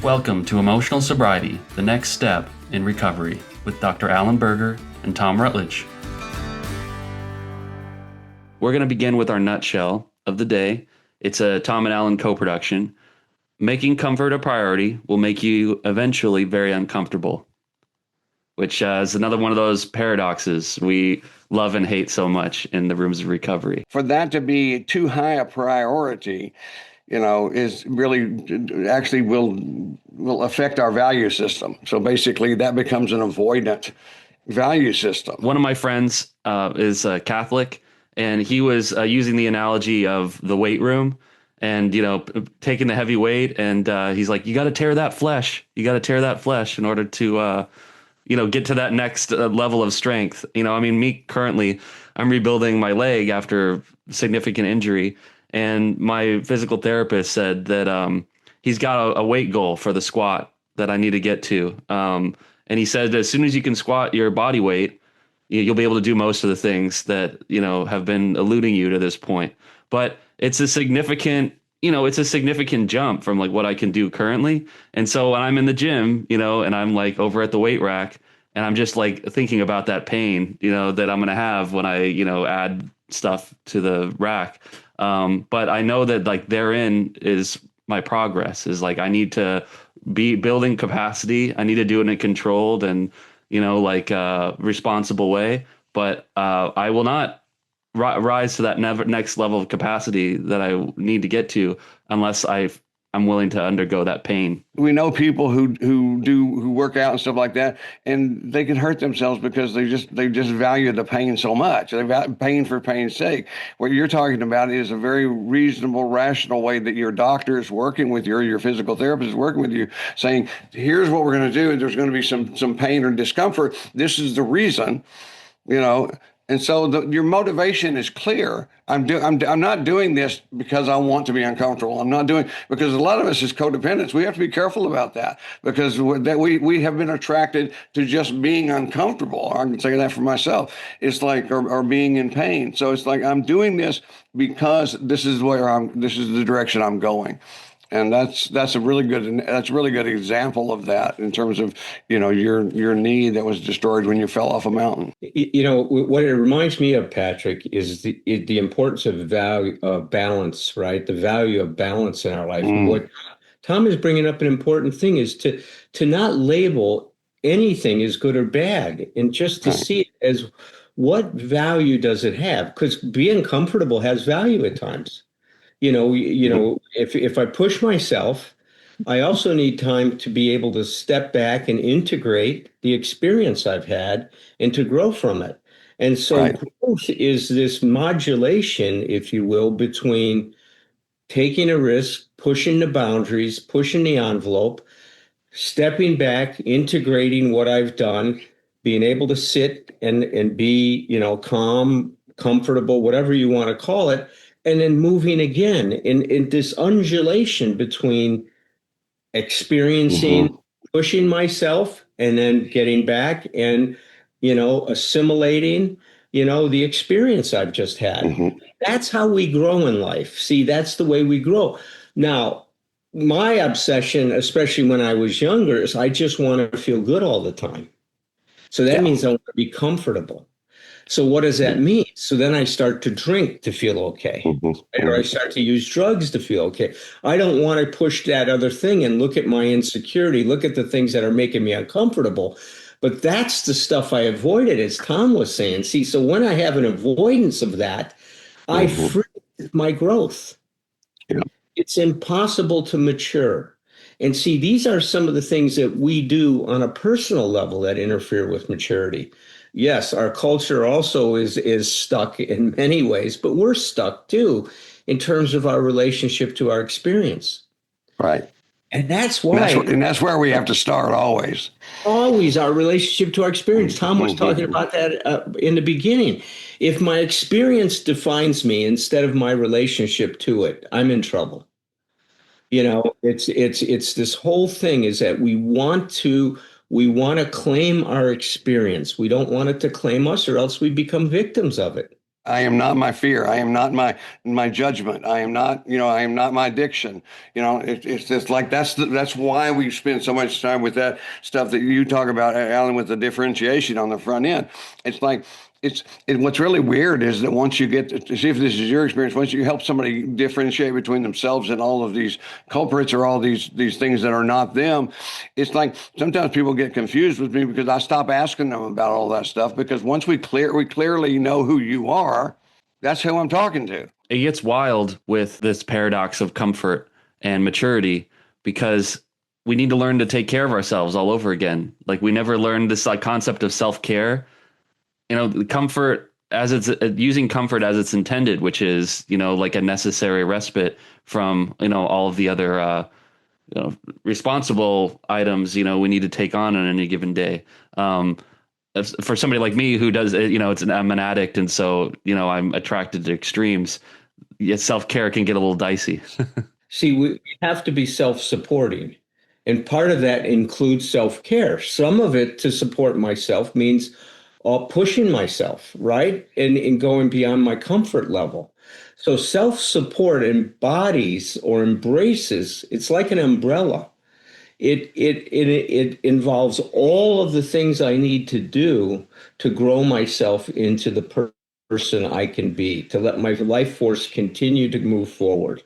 Welcome to Emotional Sobriety, the next step in recovery, with Dr. Alan Berger and Tom Rutledge. We're going to begin with our nutshell of the day. It's a Tom and Alan co-production. Making comfort a priority will make you eventually very uncomfortable, which is another one of those paradoxes we love and hate so much in the rooms of recovery. For that to be too high a priority, is really actually will affect our value system. So basically that becomes an avoidant value system. One of my friends is a Catholic, and he was using the analogy of the weight room and, taking the heavy weight. And he's like, you got to tear that flesh. You got to tear that flesh in order to, get to that next level of strength. Me currently, I'm rebuilding my leg after significant injury. And my physical therapist said that he's got a weight goal for the squat that I need to get to. And he said, as soon as you can squat your body weight, you'll be able to do most of the things that, have been eluding you to this point. But it's a significant jump from like what I can do currently. And so when I'm in the gym, and I'm like over at the weight rack, and I'm just like thinking about that pain, that I'm going to have when I, add stuff to the rack. But I know that like therein is my progress, is like I need to be building capacity. I need to do it in a controlled and, responsible way. But I will not rise to that next level of capacity that I need to get to unless I'm willing to undergo that pain. We know people who work out and stuff like that, and they can hurt themselves because they just value the pain so much. They value pain for pain's sake. What you're talking about is a very reasonable, rational way that your doctor is working with you, or your physical therapist is working with you, saying, here's what we're going to do, and there's going to be some pain or discomfort. This is the reason, And so your motivation is clear. I'm not doing this because I want to be uncomfortable. I'm not doing, because a lot of us as codependents, we have to be careful about that, because we have been attracted to just being uncomfortable. I can say that for myself. It's like, or being in pain. So it's like, I'm doing this because this is the direction I'm going. And that's a really good example of that in terms of, your knee that was destroyed when you fell off a mountain. What it reminds me of, Patrick, is the importance of value of balance, right? The value of balance in our life. What Tom is bringing up, an important thing, is to not label anything as good or bad, and just to see it as what value does it have? Because being comfortable has value at times. If I push myself, I also need time to be able to step back and integrate the experience I've had and to grow from it. And so growth is this modulation, if you will, between taking a risk, pushing the boundaries, pushing the envelope, stepping back, integrating what I've done, being able to sit and be, calm, comfortable, whatever you want to call it, and then moving again in this undulation between experiencing, pushing myself, and then getting back and, assimilating, the experience I've just had. That's how we grow in life. See, that's the way we grow. Now, my obsession, especially when I was younger, is I just want to feel good all the time. So that means I want to be comfortable. So what does that mean? So then I start to drink to feel okay, or I start to use drugs to feel okay. I don't want to push that other thing and look at my insecurity, look at the things that are making me uncomfortable. But that's the stuff I avoided, as Tom was saying. See, so when I have an avoidance of that, I freeze my growth. It's impossible to mature. And see, these are some of the things that we do on a personal level that interfere with maturity. Yes, our culture also is stuck in many ways, but we're stuck too in terms of our relationship to our experience. Right. And that's why. And that's where we have to start always. Always our relationship to our experience. Tom was talking about that in the beginning. If my experience defines me instead of my relationship to it, I'm in trouble. It's this whole thing is that we want to claim our experience. We don't want it to claim us, or else we become victims of it. I am not my fear. I am not my judgment. I am not, I am not my addiction. It's just like that's why we spend so much time with that stuff that you talk about, Alan, with the differentiation on the front end. It's like what's really weird is that once you get to see if this is your experience, once you help somebody differentiate between themselves and all of these culprits or all these things that are not them, it's like sometimes people get confused with me because I stop asking them about all that stuff, because once we clearly know who you are, that's who I'm talking to. It gets wild with this paradox of comfort and maturity, because we need to learn to take care of ourselves all over again. Like, we never learned this like concept of self-care. Comfort as it's using comfort as it's intended, which is, like a necessary respite from, all of the other, responsible items, we need to take on any given day. For somebody like me who does, I'm an addict. And so, I'm attracted to extremes. Yet self-care can get a little dicey. See, we have to be self-supporting. And part of that includes self-care. Some of it to support myself means pushing myself, right? And going beyond my comfort level. So self-support embodies or embraces, it's like an umbrella. It involves all of the things I need to do to grow myself into the person I can be, to let my life force continue to move forward.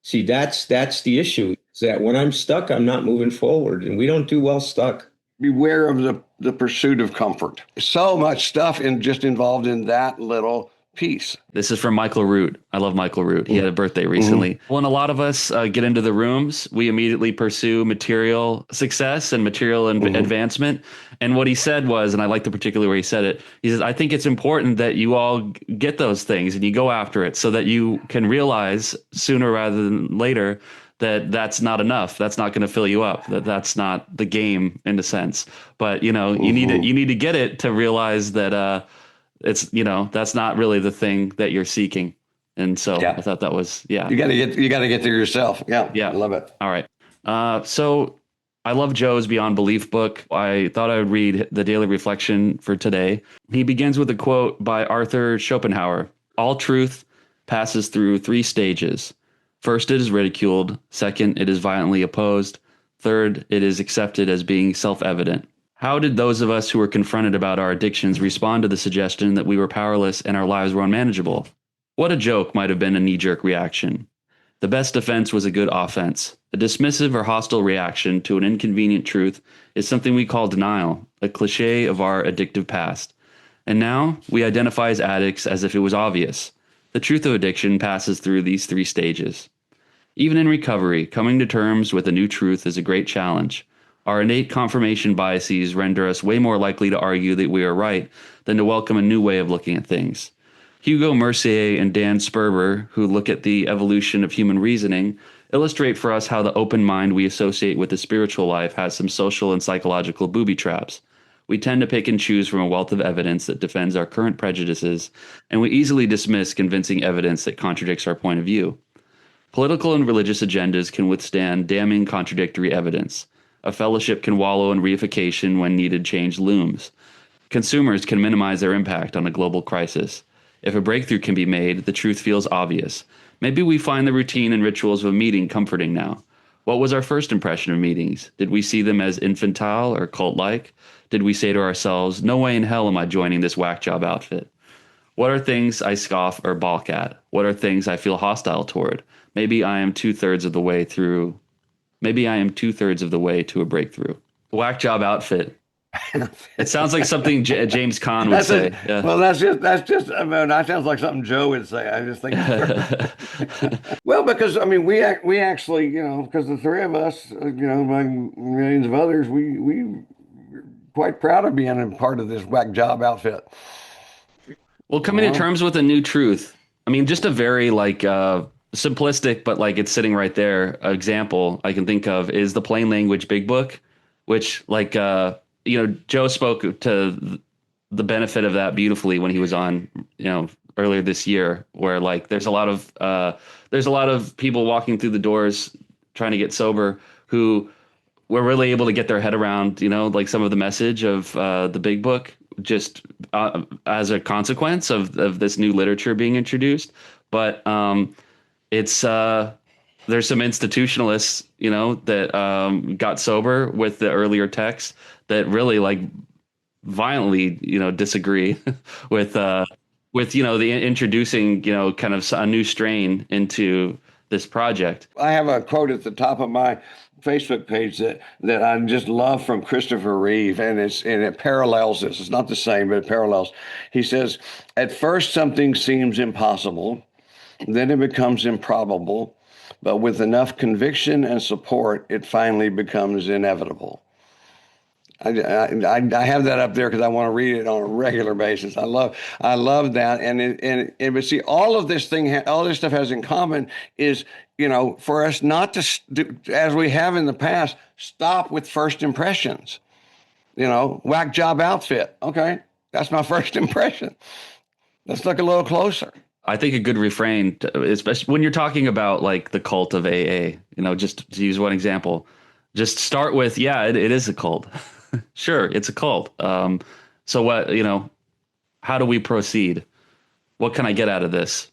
See, that's the issue, is that when I'm stuck, I'm not moving forward, and we don't do well stuck. Beware of the pursuit of comfort. So much stuff just involved in that little piece. This is from Michael Root. I love Michael Root. He had a birthday recently. Mm-hmm. When a lot of us get into the rooms, we immediately pursue material success and material advancement. And what he said was, and I like the particular way he said it, he says, I think it's important that you all get those things and you go after it so that you can realize sooner rather than later that that's not enough. That's not going to fill you up. That's not the game in a sense. But, you need to get it to realize that it's, that's not really the thing that you're seeking. And so I thought that was, you got to get there yourself. Yeah. Yeah. I love it. All right. So I love Joe's Beyond Belief book. I thought I would read the daily reflection for today. He begins with a quote by Arthur Schopenhaur. All truth passes through 3 stages. First, it is ridiculed. Second, it is violently opposed. Third, it is accepted as being self-evident. How did those of us who were confronted about our addictions respond to the suggestion that we were powerless and our lives were unmanageable? What a joke might have been a knee-jerk reaction. The best defense was a good offense. A dismissive or hostile reaction to an inconvenient truth is something we call denial, a cliche of our addictive past. And now we identify as addicts as if it was obvious. The truth of addiction passes through these 3 stages. Even in recovery, coming to terms with a new truth is a great challenge. Our innate confirmation biases render us way more likely to argue that we are right than to welcome a new way of looking at things. Hugo Mercier and Dan Sperber, who look at the evolution of human reasoning, illustrate for us how the open mind we associate with the spiritual life has some social and psychological booby traps. We tend to pick and choose from a wealth of evidence that defends our current prejudices, and we easily dismiss convincing evidence that contradicts our point of view. Political and religious agendas can withstand damning contradictory evidence. A fellowship can wallow in reification when needed change looms. Consumers can minimize their impact on a global crisis. If a breakthrough can be made, the truth feels obvious. Maybe we find the routine and rituals of a meeting comforting now. What was our first impression of meetings? Did we see them as infantile or cult-like? Did we say to ourselves, no way in hell am I joining this whack job outfit? What are things I scoff or balk at? What are things I feel hostile toward? Maybe I am 2/3 of the way through. Maybe I am 2/3 of the way to a breakthrough. Whack job outfit. It sounds like something James Caan would say. Yeah. Well, that's just. I mean, that sounds like something Joe would say. I just think. Well, because I mean, we actually, because the 3 of us, among millions of others, we quite proud of being a part of this whack job outfit. Well, coming to terms with a new truth. I mean, just a very simplistic, but it's sitting right there. Example I can think of is the Plain Language Big Book, which Joe spoke to the benefit of that beautifully when he was on, earlier this year, where there's a lot of people walking through the doors trying to get sober who were really able to get their head around, some of the message of the Big Book, just as a consequence of this new literature being introduced. But it's there's some institutionalists, that got sober with the earlier text that really like violently, disagree with the introducing, kind of a new strain into this project. I have a quote at the top of my Facebook page that I just love from Christopher Reeve, and it parallels this. It's not the same, but it parallels. He says, "At first, something seems impossible, then it becomes improbable, but with enough conviction and support, it finally becomes inevitable." I have that up there because I want to read it on a regular basis. I love that, but see, all this stuff has in common is, for us not to do, as we have in the past, stop with first impressions. Whack job outfit. Okay, that's my first impression. Let's look a little closer. I think a good refrain, especially when you're talking about like the cult of AA, just to use one example, just start with, yeah, it is a cult. Sure, it's a cult. So what, how do we proceed? What can I get out of this?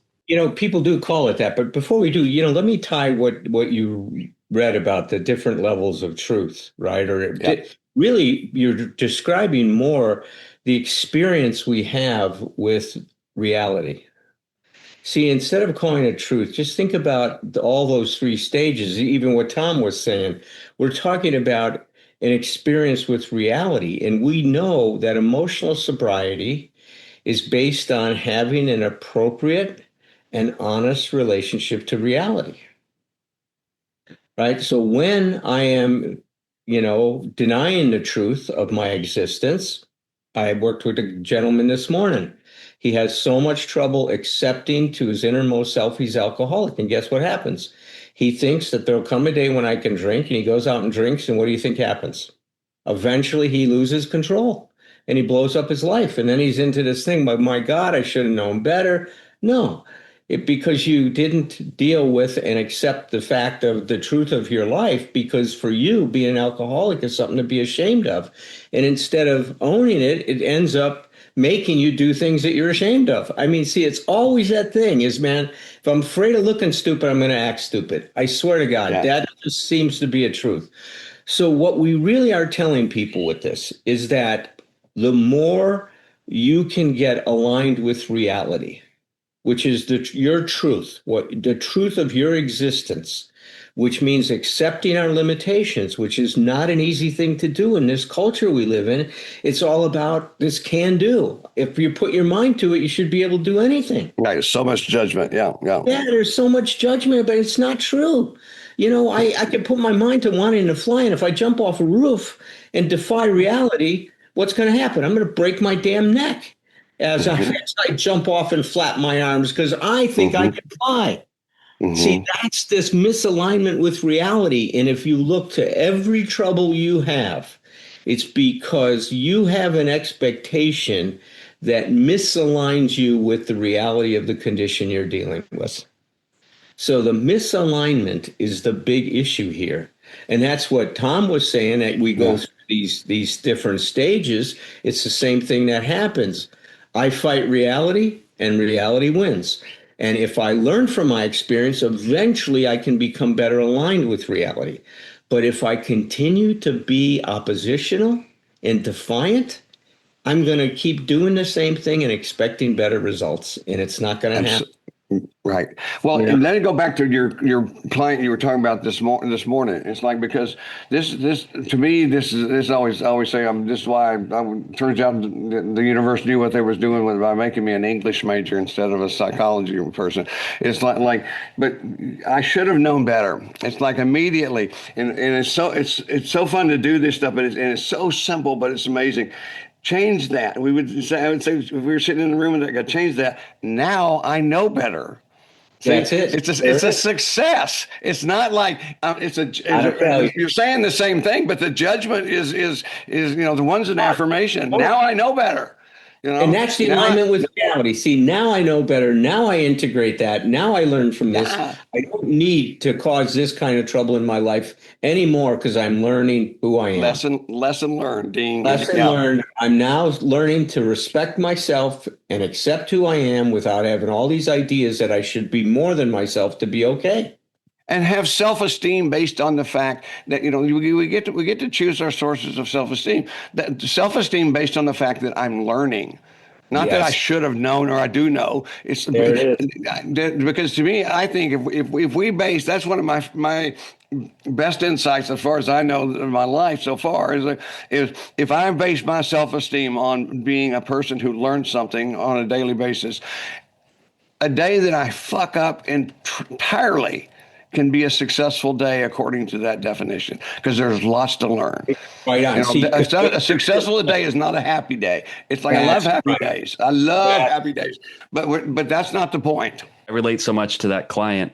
People do call it that, but before we do, let me tie what you read about the different levels of truth, right? Or really, you're describing more the experience we have with reality. See, instead of calling it truth, just think about all those three stages, even what Tom was saying. We're talking about an experience with reality. And we know that emotional sobriety is based on having an appropriate and honest relationship to reality. Right? So when I am, denying the truth of my existence, I worked with a gentleman this morning. He has so much trouble accepting to his innermost self he's alcoholic. And guess what happens? He thinks that there'll come a day when I can drink, and he goes out and drinks. And what do you think happens? Eventually, he loses control and he blows up his life. And then he's into this thing, but my God, I should have known better. No, because you didn't deal with and accept the fact of the truth of your life, because for you, being an alcoholic is something to be ashamed of. And instead of owning it, it ends up making you do things that you're ashamed of. I mean, see, it's always that thing is, man, if I'm afraid of looking stupid, I'm going to act stupid. I swear to God, that just seems to be a truth. So what we really are telling people with this is that the more you can get aligned with reality, which is your truth, the truth of your existence, which means accepting our limitations, which is not an easy thing to do in this culture we live in. It's all about this can do. If you put your mind to it, you should be able to do anything. Right. So much judgment. Yeah. Yeah, there's so much judgment, but it's not true. I can put my mind to wanting to fly, and if I jump off a roof and defy reality, what's going to happen? I'm going to break my damn neck as I jump off and flap my arms because I think I can fly. See, that's this misalignment with reality. And if you look to every trouble you have, it's because you have an expectation that misaligns you with the reality of the condition you're dealing with. So the misalignment is the big issue here. And that's what Tom was saying, that we go through these different stages. It's the same thing that happens. I fight reality and reality wins. And if I learn from my experience, eventually I can become better aligned with reality. But if I continue to be oppositional and defiant, I'm going to keep doing the same thing and expecting better results. And it's not going to happen. Right. Well, and let it go back to your client you were talking about this morning. It's like, because this to me, this is always say this is why turns out the university knew what they was doing by making me an English major instead of a psychology person. It's like but I should have known better. It's like immediately, and it's so fun to do this stuff, but it's so simple, but it's amazing. Change that. I would say if we were sitting in the room and I got change that. Now I know better. See, that's it. It's a success. It's not like you're saying the same thing, but the judgment is the one's an affirmation. Now I know better. You know, And that's the alignment with reality. See, now I know better. Now I integrate that. Now I learn from this. yeah, I don't need to cause this kind of trouble in my life anymore because I'm learning who I am. lesson learned, Dean. Lesson Yeah. learned. I'm now learning to respect myself and accept who I am without having all these ideas that I should be more than myself to be okay. And have self-esteem based on the fact that we get to choose our sources of self-esteem. That self-esteem based on the fact that I'm learning, not that I Yes, should have known or I do know. It's there it is. because to me, I think if we base, that's one of my best insights as far as I know in my life so far is if I base my self-esteem on being a person who learns something on a daily basis, a day that I fuck up entirely can be a successful day according to that definition, because there's lots to learn. Right on. See, A successful day is not a happy day. It's like I love that's happy right. days. I love That- happy days, but that's not the point. I relate so much to that client.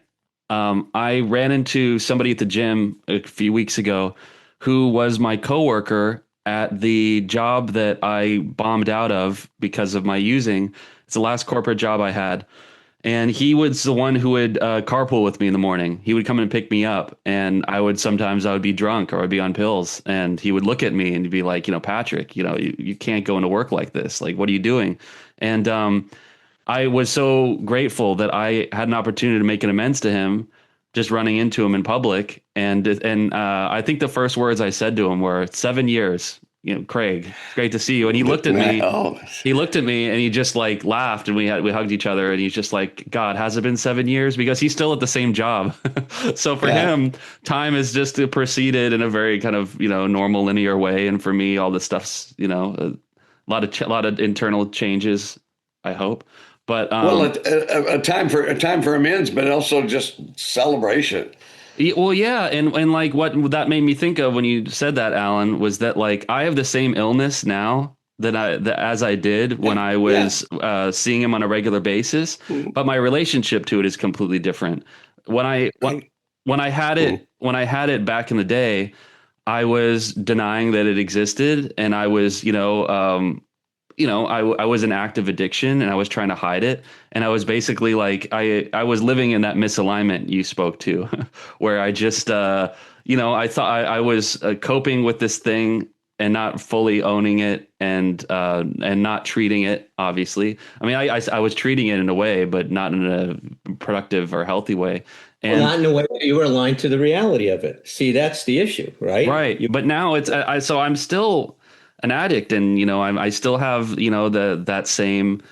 I ran into somebody at the gym a few weeks ago who was my coworker at the job that I bombed out of because of my using. It's the last corporate job I had. And he was the one who would carpool with me in the morning. He would come and pick me up, and I would be drunk or I'd be on pills, and he would look at me and he'd be like, Patrick, you can't go into work like this. Like, what are you doing? And I was so grateful that I had an opportunity to make an amends to him, just running into him in public. And I think the first words I said to him were, 7 years. Craig, it's great to see you. And he looked at me. He looked at me and he just like laughed, and we hugged each other, and he's just like, God, has it been 7 years? Because he's still at the same job. So for him, time has just proceeded in a very kind of, normal linear way. And for me, all this stuff's, a lot of internal changes, I hope. But Well, a time for amends, but also just celebration. well, yeah, and like what that made me think of when you said that, Alan, was that like I have the same illness now as I did when I was seeing him on a regular basis, but my relationship to it is completely different. When I had it back in the day, I was denying that it existed, and I was I was in active addiction, and I was trying to hide it. And I was basically like, I was living in that misalignment you spoke to, where I just, I thought I was coping with this thing and not fully owning it, and not treating it, obviously. I mean, I was treating it in a way, but not in a productive or healthy way. And not in a way that you were aligned to the reality of it. See, that's the issue, right? Right. But now so I'm still an addict, and I still have that same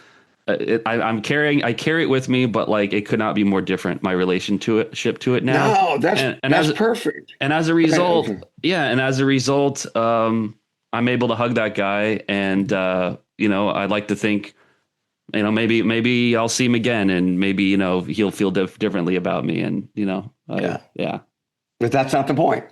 I carry it with me, but like it could not be more different, my relationship to it now. No, that's perfect. And as a result, I'm able to hug that guy, and I'd like to think maybe I'll see him again, and maybe he'll feel differently about me, and yeah. But that's not the point.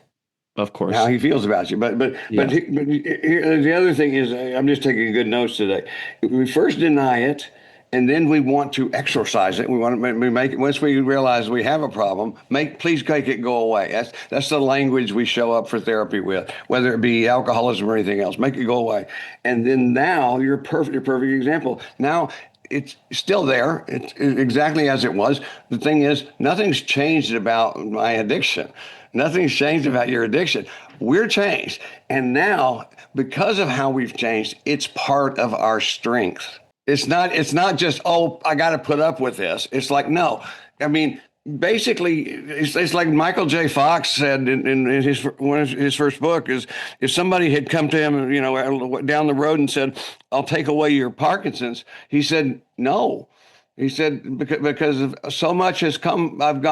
Of course, How he feels about you. But here, the other thing is, I'm just taking good notes today. We first deny it, and then we want to exorcise it. We want to make it, once we realize we have a problem, please make it go away. That's the language we show up for therapy with, whether it be alcoholism or anything else. Make it go away. And then now you're perfect example. Now it's still there. It's exactly as it was. The thing is, nothing's changed about my addiction. Nothing's changed about your addiction. We're changed. And now, because of how we've changed, it's part of our strength. It's not just, oh, I got to put up with this. It's like, no. I mean, basically, it's like Michael J. Fox said in one of his first book, is if somebody had come to him, down the road and said, I'll take away your Parkinson's, he said, no. He said, because so much has come, I've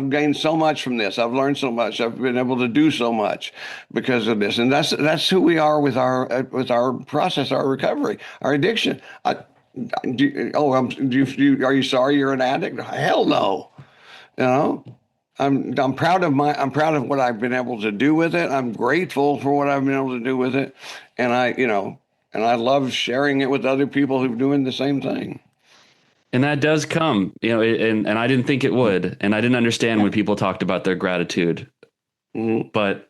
gained so much from this. I've learned so much. I've been able to do so much because of this. And that's who we are with our process, our recovery, our addiction. Are you sorry you're an addict? Hell no. I'm proud of what I've been able to do with it. I'm grateful for what I've been able to do with it. And I love sharing it with other people who are doing the same thing. And that does come, and I didn't think it would. And I didn't understand when people talked about their gratitude, but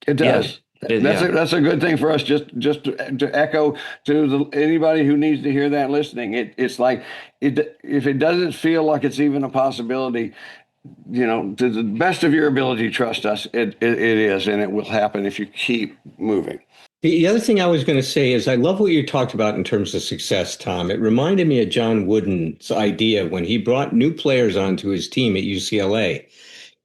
it does. Yeah. That's a good thing for us to echo to anybody who needs to hear that listening. It's like if it doesn't feel like it's even a possibility, to the best of your ability, trust us. It is, and it will happen if you keep moving. The other thing I was going to say is I love what you talked about in terms of success, Tom. It reminded me of John Wooden's idea when he brought new players onto his team at UCLA.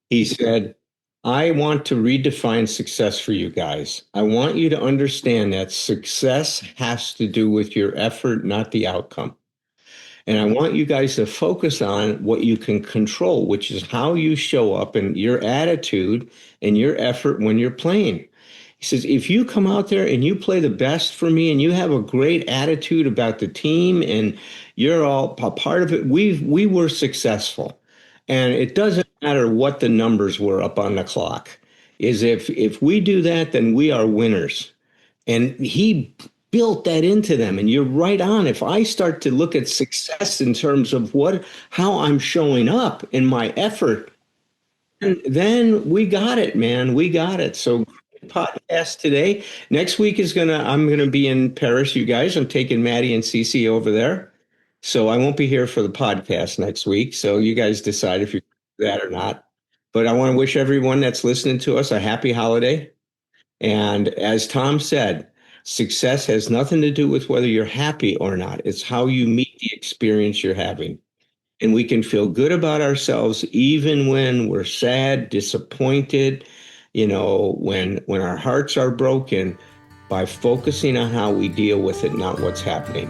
He said, I want to redefine success for you guys. I want you to understand that success has to do with your effort, not the outcome. And I want you guys to focus on what you can control, which is how you show up and your attitude and your effort when you're playing. He says, if you come out there and you play the best for me and you have a great attitude about the team and you're all a part of it, we were successful. And it doesn't matter what the numbers were up on the clock. Is if we do that, then we are winners. And he built that into them. And you're right on. If I start to look at success in terms of how I'm showing up in my effort, then we got it, man. We got it. So podcast today. Next week I'm gonna be in Paris, you guys. I'm taking Maddie and Cece over there. So I won't be here for the podcast next week. So you guys decide if you do that or not. But I want to wish everyone that's listening to us a happy holiday. And as Tom said, success has nothing to do with whether you're happy or not. It's how you meet the experience you're having. And we can feel good about ourselves even when we're sad, disappointed, when our hearts are broken, by focusing on how we deal with it, not what's happening.